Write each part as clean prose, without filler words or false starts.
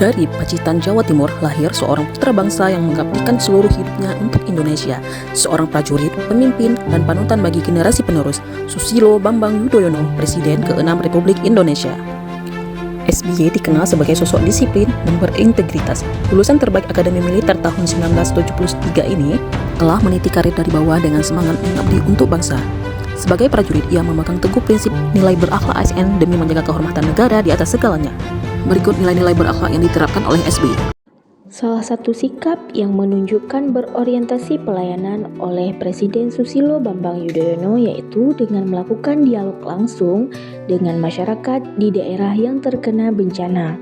Dari Pacitan, Jawa Timur, lahir seorang putra bangsa yang mengabdikan seluruh hidupnya untuk Indonesia. Seorang prajurit, pemimpin, dan panutan bagi generasi penerus, Susilo Bambang Yudhoyono, Presiden ke-6 Republik Indonesia. SBY dikenal sebagai sosok disiplin dan berintegritas. Lulusan terbaik Akademi Militer tahun 1973 ini telah meniti karir dari bawah dengan semangat mengabdi untuk bangsa. Sebagai prajurit, ia memegang teguh prinsip nilai berakhlak ASN demi menjaga kehormatan negara di atas segalanya. Berikut nilai-nilai berakhlak yang diterapkan oleh SBY. Salah satu sikap yang menunjukkan berorientasi pelayanan oleh Presiden Susilo Bambang Yudhoyono yaitu dengan melakukan dialog langsung dengan masyarakat di daerah yang terkena bencana.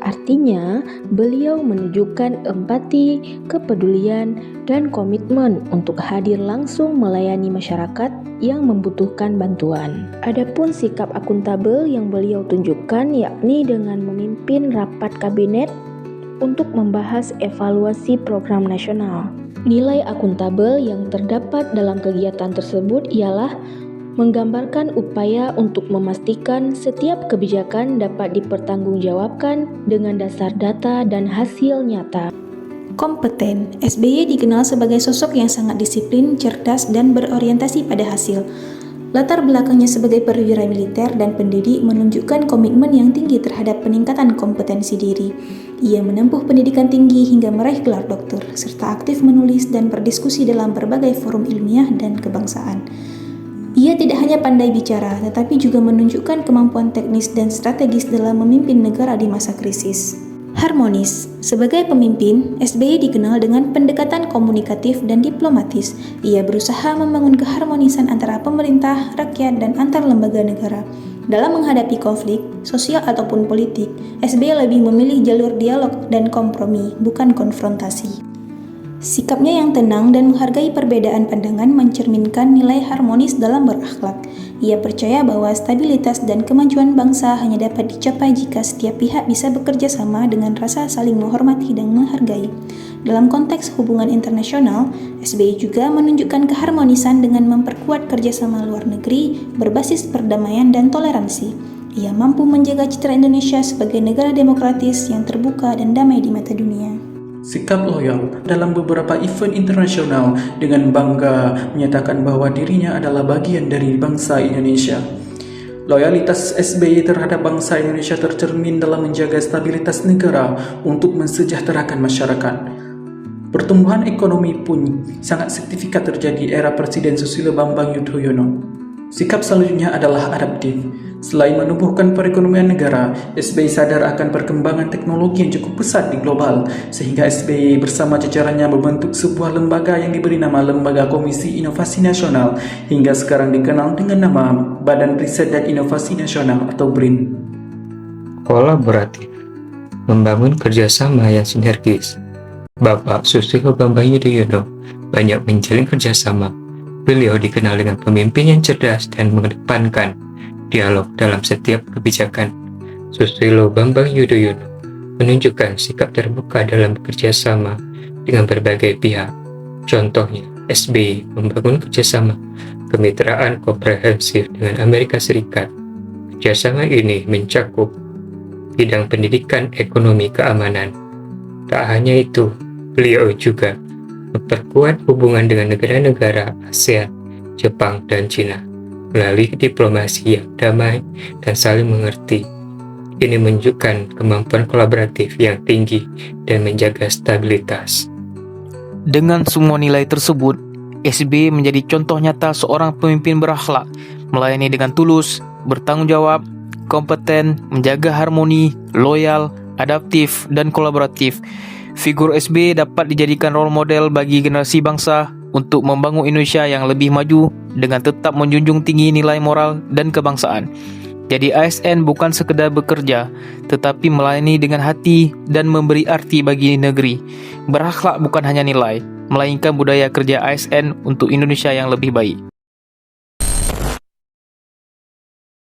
Artinya, beliau menunjukkan empati, kepedulian, dan komitmen untuk hadir langsung melayani masyarakat yang membutuhkan bantuan. Adapun sikap akuntabel yang beliau tunjukkan yakni dengan memimpin rapat kabinet untuk membahas evaluasi program nasional. Nilai akuntabel yang terdapat dalam kegiatan tersebut ialah menggambarkan upaya untuk memastikan setiap kebijakan dapat dipertanggungjawabkan dengan dasar data dan hasil nyata. Kompeten, SBY dikenal sebagai sosok yang sangat disiplin, cerdas, dan berorientasi pada hasil. Latar belakangnya sebagai perwira militer dan pendidik menunjukkan komitmen yang tinggi terhadap peningkatan kompetensi diri. Ia menempuh pendidikan tinggi hingga meraih gelar doktor, serta aktif menulis dan berdiskusi dalam berbagai forum ilmiah dan kebangsaan. Ia tidak hanya pandai bicara, tetapi juga menunjukkan kemampuan teknis dan strategis dalam memimpin negara di masa krisis. Harmonis. Sebagai pemimpin, SBY dikenal dengan pendekatan komunikatif dan diplomatis. Ia berusaha membangun keharmonisan antara pemerintah, rakyat, dan antar lembaga negara. Dalam menghadapi konflik, sosial ataupun politik, SBY lebih memilih jalur dialog dan kompromi, bukan konfrontasi. Sikapnya yang tenang dan menghargai perbedaan pandangan mencerminkan nilai harmonis dalam berakhlak. Ia percaya bahwa stabilitas dan kemajuan bangsa hanya dapat dicapai jika setiap pihak bisa bekerja sama dengan rasa saling menghormati dan menghargai. Dalam konteks hubungan internasional, SBY juga menunjukkan keharmonisan dengan memperkuat kerjasama luar negeri berbasis perdamaian dan toleransi. Ia mampu menjaga citra Indonesia sebagai negara demokratis yang terbuka dan damai di mata dunia. Sikap loyal dalam beberapa event internasional dengan bangga menyatakan bahwa dirinya adalah bagian dari bangsa Indonesia. Loyalitas SBY terhadap bangsa Indonesia tercermin dalam menjaga stabilitas negara untuk mensejahterakan masyarakat. Pertumbuhan ekonomi pun sangat signifikan terjadi era Presiden Susilo Bambang Yudhoyono. Sikap selanjutnya adalah adaptif. Selain menumbuhkan perekonomian negara, SBY sadar akan perkembangan teknologi yang cukup pesat di global, sehingga SBY bersama jajarannya membentuk sebuah lembaga yang diberi nama Lembaga Komisi Inovasi Nasional, hingga sekarang dikenal dengan nama Badan Riset dan Inovasi Nasional atau BRIN. Kolaboratif, membangun kerjasama yang sinergis. Bapak Susilo Bambang Yudhoyono banyak menjalin kerjasama. Beliau dikenal dengan pemimpin yang cerdas dan mengedepankan dialog dalam setiap kebijakan. Susilo Bambang Yudhoyono menunjukkan sikap terbuka dalam bekerja sama dengan berbagai pihak. Contohnya, SBY membangun kerjasama kemitraan komprehensif dengan Amerika Serikat. Kerjasama ini mencakup bidang pendidikan, ekonomi, keamanan. Tak hanya itu, beliau juga memperkuat hubungan dengan negara-negara ASEAN, Jepang, dan Cina melalui diplomasi yang damai dan saling mengerti. Ini menunjukkan kemampuan kolaboratif yang tinggi dan menjaga stabilitas. Dengan semua nilai tersebut, SBY menjadi contoh nyata seorang pemimpin berakhlak, melayani dengan tulus, bertanggung jawab, kompeten, menjaga harmoni, loyal, adaptif, dan kolaboratif. Figur SBY dapat dijadikan role model bagi generasi bangsa untuk membangun Indonesia yang lebih maju dengan tetap menjunjung tinggi nilai moral dan kebangsaan. Jadi ASN bukan sekedar bekerja, tetapi melayani dengan hati dan memberi arti bagi negeri. Berakhlak bukan hanya nilai, melainkan budaya kerja ASN untuk Indonesia yang lebih baik.